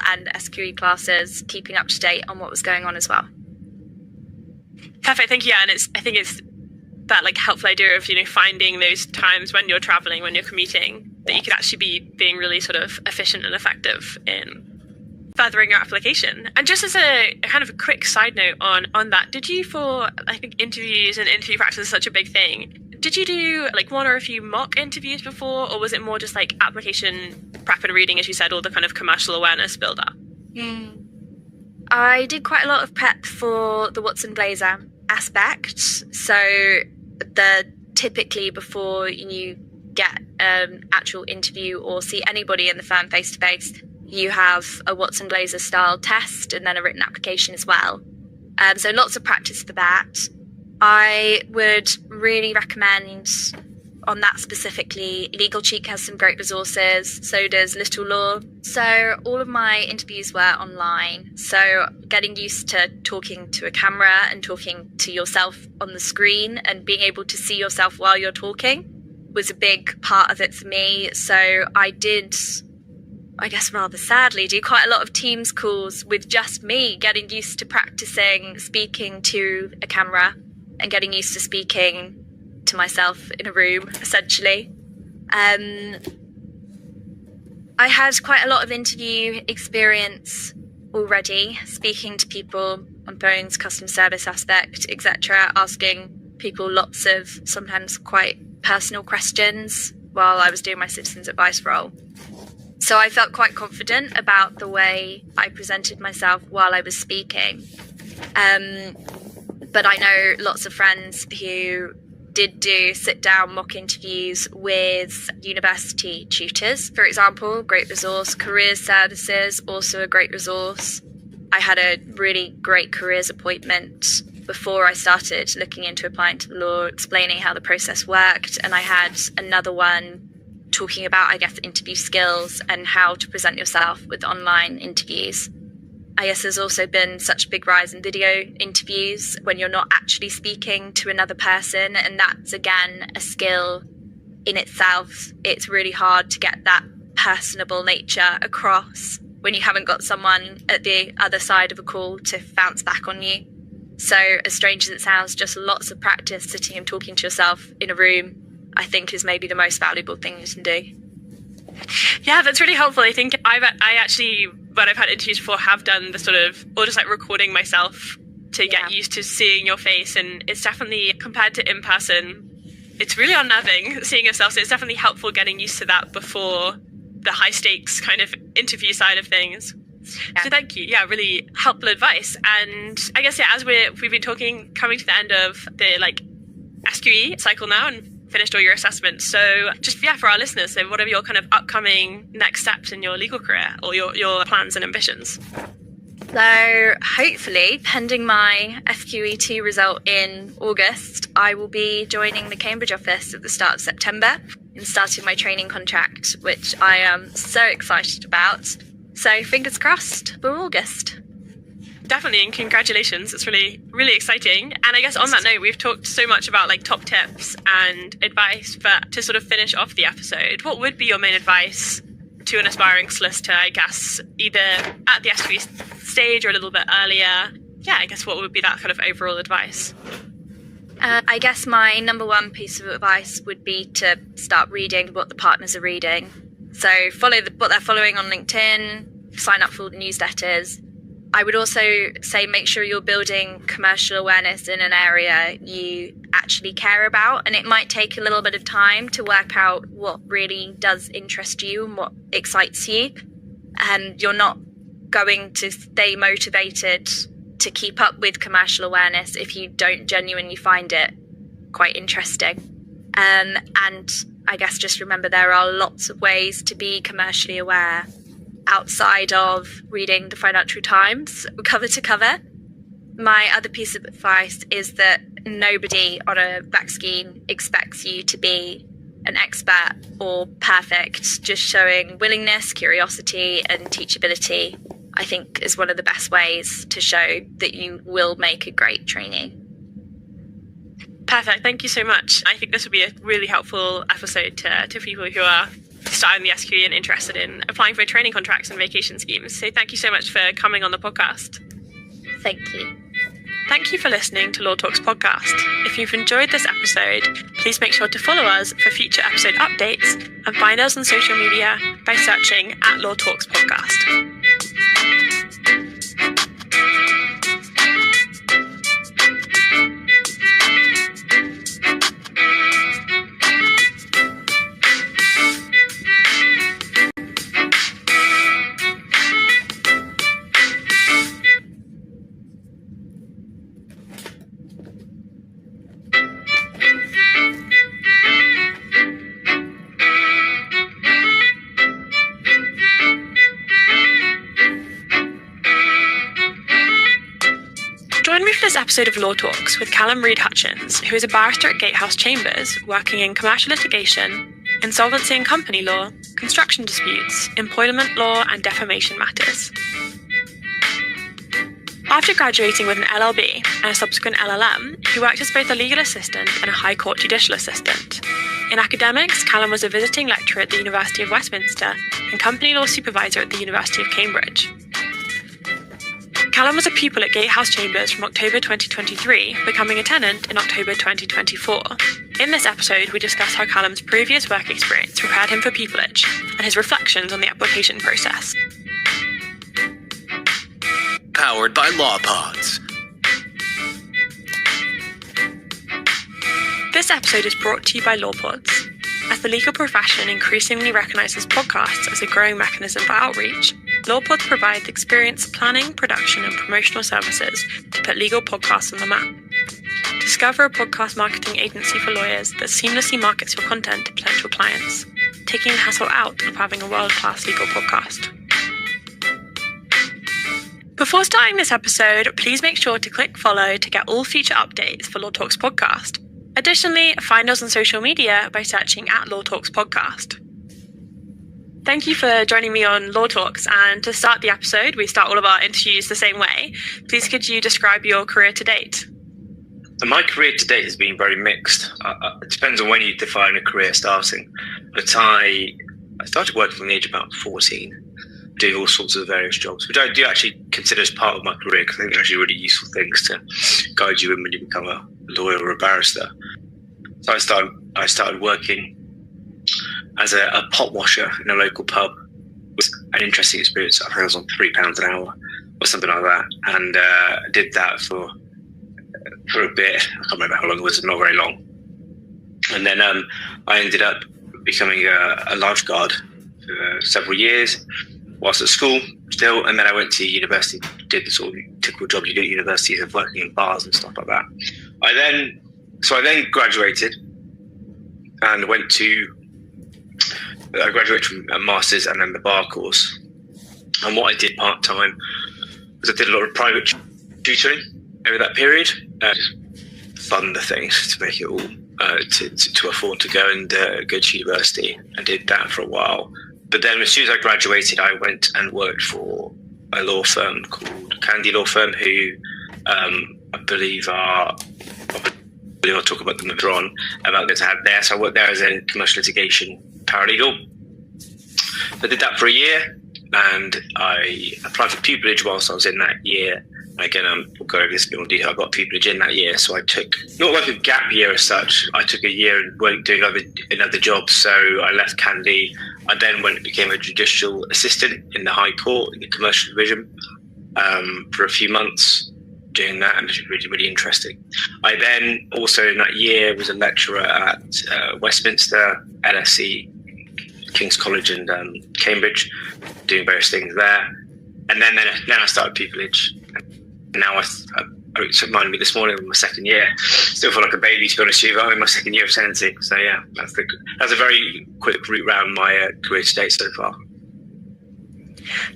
and SQE classes, keeping up to date on what was going on as well. Perfect, thank you. And I think it's that like helpful idea of, finding those times when you're traveling, when you're commuting, that you could actually be being really sort of efficient and effective in furthering your application. And just as a kind of a quick side note on that, did you, for I think interviews and interview practice is such a big thing, did you do like one or a few mock interviews before, or was it more just like application prep and reading, as you said, all the kind of commercial awareness build up? I did quite a lot of prep for the Watson Blazer aspect. So typically before you get an actual interview or see anybody in the firm face to face, you have a Watson Blazer style test and then a written application as well. So lots of practice for that. I would really recommend on that specifically, Legal Cheek has some great resources, so does Little Law. So all of my interviews were online. So getting used to talking to a camera and talking to yourself on the screen and being able to see yourself while you're talking was a big part of it for me. So I did, I guess rather sadly, do quite a lot of Teams calls with just me, getting used to practicing speaking to a camera and getting used to speaking to myself in a room, essentially. I had quite a lot of interview experience already, speaking to people on phones, customer service aspect, etc., asking people lots of sometimes quite personal questions while I was doing my citizens advice role. So I felt quite confident about the way I presented myself while I was speaking. But I know lots of friends who did do sit-down mock interviews with university tutors, for example, great resource. Careers Services, also a great resource. I had a really great careers appointment before I started looking into applying to the law, explaining how the process worked, and I had another one talking about, I guess, interview skills and how to present yourself with online interviews. I guess there's also been such a big rise in video interviews when you're not actually speaking to another person, and that's, again, a skill in itself. It's really hard to get that personable nature across when you haven't got someone at the other side of a call to bounce back on you. So as strange as it sounds, just lots of practice sitting and talking to yourself in a room, I think, is maybe the most valuable thing you can do. Yeah, that's really helpful. I think I actually, when I've had interviews before, have done the sort of, or just like recording myself to get used to seeing your face. And it's definitely, compared to in person, it's really unnerving seeing yourself. So it's definitely helpful getting used to that before the high stakes kind of interview side of things. Yeah. So thank you. Yeah, really helpful advice. And I guess, as we've been talking, coming to the end of the SQE cycle now and finished all your assessments. So just, for our listeners, so what are your kind of upcoming next steps in your legal career, or your plans and ambitions? So hopefully, pending my SQE2 result in August, I will be joining the Cambridge office at the start of September and starting my training contract, which I am so excited about. So fingers crossed for August. Definitely, and congratulations. It's really, really exciting. And I guess on that note, we've talked so much about top tips and advice, but to sort of finish off the episode, what would be your main advice to an aspiring solicitor, I guess, either at the SQE stage or a little bit earlier? Yeah, I guess what would be that kind of overall advice? I guess my number one piece of advice would be to start reading what the partners are reading. So follow what they're following on LinkedIn, sign up for all the newsletters. I would also say make sure you're building commercial awareness in an area you actually care about. And it might take a little bit of time to work out what really does interest you and what excites you. And you're not going to stay motivated to keep up with commercial awareness if you don't genuinely find it quite interesting. And I guess just remember there are lots of ways to be commercially aware outside of reading the Financial Times cover to cover. My other piece of advice is that nobody on a back scheme expects you to be an expert or perfect. Just showing willingness, curiosity and teachability, I think, is one of the best ways to show that you will make a great trainee. Perfect. Thank you so much. I think this would be a really helpful episode to people who are starting the SQE and interested in applying for training contracts and vacation schemes. So thank you so much for coming on the podcast. Thank you. Thank you for listening to Law Talks podcast. If you've enjoyed this episode, please make sure to follow us for future episode updates and find us on social media by searching at Law Talks podcast. Join me for this episode of Law Talks with Callum Reid Hutchins, who is a barrister at Gatehouse Chambers, working in commercial litigation, insolvency and company law, construction disputes, employment law and defamation matters. After graduating with an LLB and a subsequent LLM, he worked as both a legal assistant and a High Court judicial assistant. In academics, Callum was a visiting lecturer at the University of Westminster and company law supervisor at the University of Cambridge. Callum was a pupil at Gatehouse Chambers from October 2023, becoming a tenant in October 2024. In this episode, we discuss how Callum's previous work experience prepared him for pupillage and his reflections on the application process. Powered by LawPods. This episode is brought to you by LawPods. As the legal profession increasingly recognises podcasts as a growing mechanism for outreach, LawPods provides experience planning, production and promotional services to put legal podcasts on the map. Discover a podcast marketing agency for lawyers that seamlessly markets your content to potential clients, taking the hassle out of having a world-class legal podcast. Before starting this episode, please make sure to click follow to get all future updates for Law Talks podcast. Additionally, find us on social media by searching at Law Talks podcast. Thank you for joining me on Law Talks, and to start the episode, we start all of our interviews the same way. Please could you describe your career to date? My career to date has been very mixed. It depends on when you define a career starting. But I started working from the age of about 14, doing all sorts of various jobs, which I do actually consider as part of my career, because I think they're actually really useful things to guide you in when you become a lawyer or a barrister. So I started working as a pot washer in a local pub. It was an interesting experience. I think I was on £3 an hour or something like that, and did that for a bit. I can't remember how long it was, not very long. And then I ended up becoming a lifeguard for several years whilst at school still, and then I went to university, did the sort of typical job you do at universities of working in bars and stuff like that. I then graduated and I graduated from a master's and then the bar course. And what I did part-time was I did a lot of private tutoring over that period, just fund the things to make it all, to afford to go and go to university. I did that for a while. But then as soon as I graduated, I went and worked for a law firm called Candy Law Firm, who I believe I'll talk about them later on, about this I had there. So I worked there as a commercial litigation paralegal. I did that for a year, and I applied for pupillage whilst I was in that year. Again, we'll go over this in more detail. I got pupillage in that year, so I took, not like a gap year as such, I took a year and went doing another job. So I left Candy. I then went and became a judicial assistant in the High Court in the commercial division for a few months, doing that, and it was really, really interesting. I then also in that year was a lecturer at Westminster, LSE, King's College and Cambridge, doing various things there. And then I started pupillage. Now it reminded me this morning of my second year. Still feel like a baby, to be honest with you. I'm in my second year of tenancy. So yeah, that's a very quick route round my career to date so far.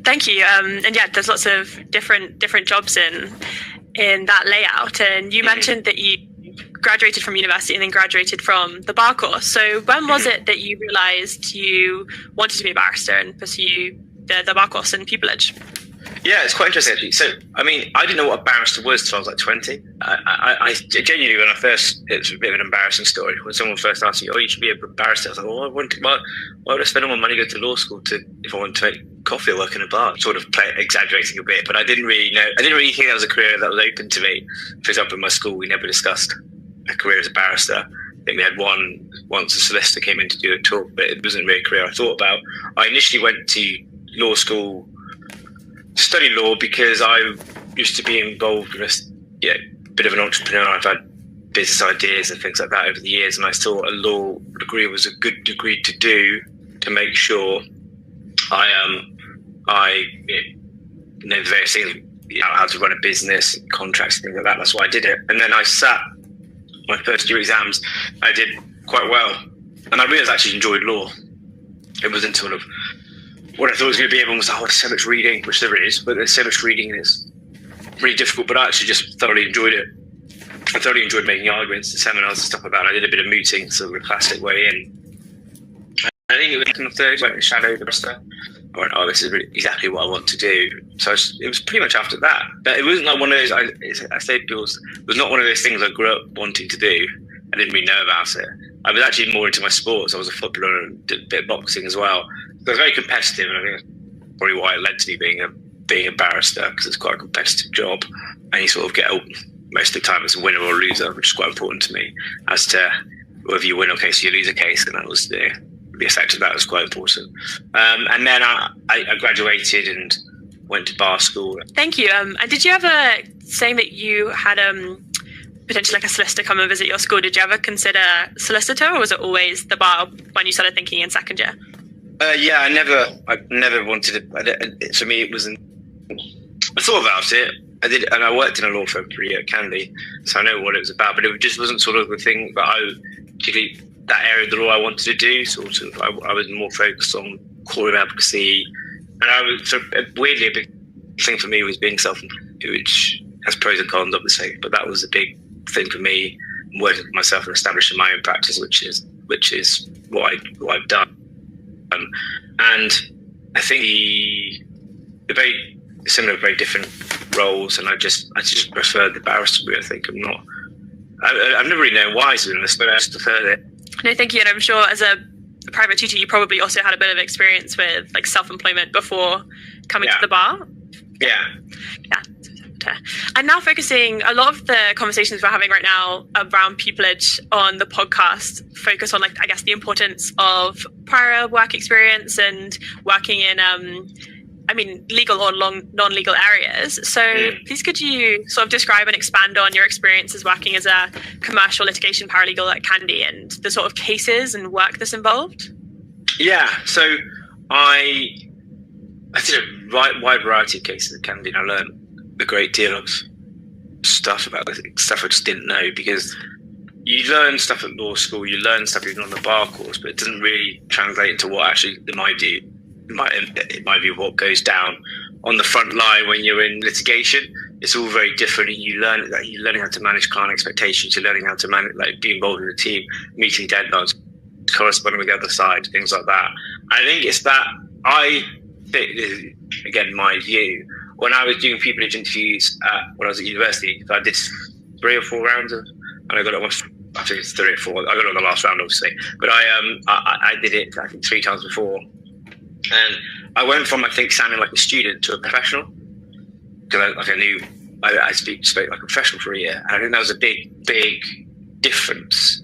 Thank you. And yeah, there's lots of different jobs in that layout. And you mentioned that you graduated from university and then graduated from the bar course. So when was it that you realised you wanted to be a barrister and pursue the bar course and pupillage? Yeah, it's quite interesting actually. So, I mean, I didn't know what a barrister was until I was like 20. I genuinely, when I first, it was a bit of an embarrassing story. When someone first asked me, "Oh, you should be a barrister," I was like, "Well, why would I spend all my money going to law school if I want to make coffee or work in a bar?" Sort of exaggerating a bit, but I didn't really know. I didn't really think that was a career that was open to me. For example, in my school, we never discussed a career as a barrister. I think we had once a solicitor came in to do a talk, but it wasn't really a career I thought about. I initially went to law school, study law, because I used to be involved with a bit of an entrepreneur. I've had business ideas and things like that over the years, and I thought a law degree was a good degree to do to make sure I know the various things, how to run a business, contracts, things like that. That's why I did it. And then I sat my first year exams. I did quite well, and I realised I actually enjoyed law. It wasn't sort of what I thought it was going to be. Everyone was like, "Oh, there's so much reading," which there is, but there's so much reading and it's really difficult. But I actually just thoroughly enjoyed it. I thoroughly enjoyed making arguments and seminars and stuff like that. I did a bit of mooting, sort of a classic way in. I think it was in the third, like shadow barrister. I went, "Oh, this is really exactly what I want to do." So it was pretty much after that. But it wasn't like one of those. I say it was not one of those things I grew up wanting to do. I didn't really know about it. I was actually more into my sports. I was a footballer and did a bit of boxing as well. So I was very competitive, and I think that's probably why it led to me being a barrister, because it's quite a competitive job, and you sort of get most of the time as a winner or a loser, which is quite important to me, as to whether you win a case or you lose a case, and that was the effect of that was quite important. And then I graduated and went to bar school. Thank you. And did you ever, saying that you had potentially like a solicitor come and visit your school, did you ever consider solicitor, or was it always the bar when you started thinking in second year? Yeah, I never wanted to. For me, it wasn't. I thought about it. I did, and I worked in a law firm for a year at Candy, so I know what it was about. But it just wasn't sort of the thing particularly that area of the law I wanted to do. Sort of, I was more focused on core advocacy, and I was weirdly a big thing for me was being self-employed, which has pros and cons, obviously. But that was a big thing for me, working for myself and establishing my own practice, which is what I've done. And I think they're very similar, very different roles, and I just prefer the barrister route. I think I've never really known why, to be honest, but I just preferred it. No, thank you. And I'm sure as a private tutor, you probably also had a bit of experience with like self-employment before coming to the bar. Yeah. And now focusing, a lot of the conversations we're having right now around pupillage on the podcast focus on, like, I guess, the importance of prior work experience and working in, legal or non-legal areas. So please could you sort of describe and expand on your experiences working as a commercial litigation paralegal at Candy and the sort of cases and work that's involved? Yeah, so I did a wide variety of cases at Candy, and I learned a great deal of stuff about stuff I just didn't know, because you learn stuff at law school, you learn stuff even on the bar course, but it doesn't really translate into what actually, in my view, what goes down on the front line when you're in litigation. It's all very different, and you're learning how to manage client expectations, you're learning how to manage, like, be involved in a team, meeting deadlines, corresponding with the other side, things like that. I think it's that again, my view, when I was doing pupillage interviews when I was at university, I did 3 or 4 rounds and I got it. I think it's 3 or 4. I got it on the last round, obviously, but I did it, I think, 3 times before, and I went from, I think, sounding like a student to a professional, because I spoke like a professional for a year, and I think that was a big difference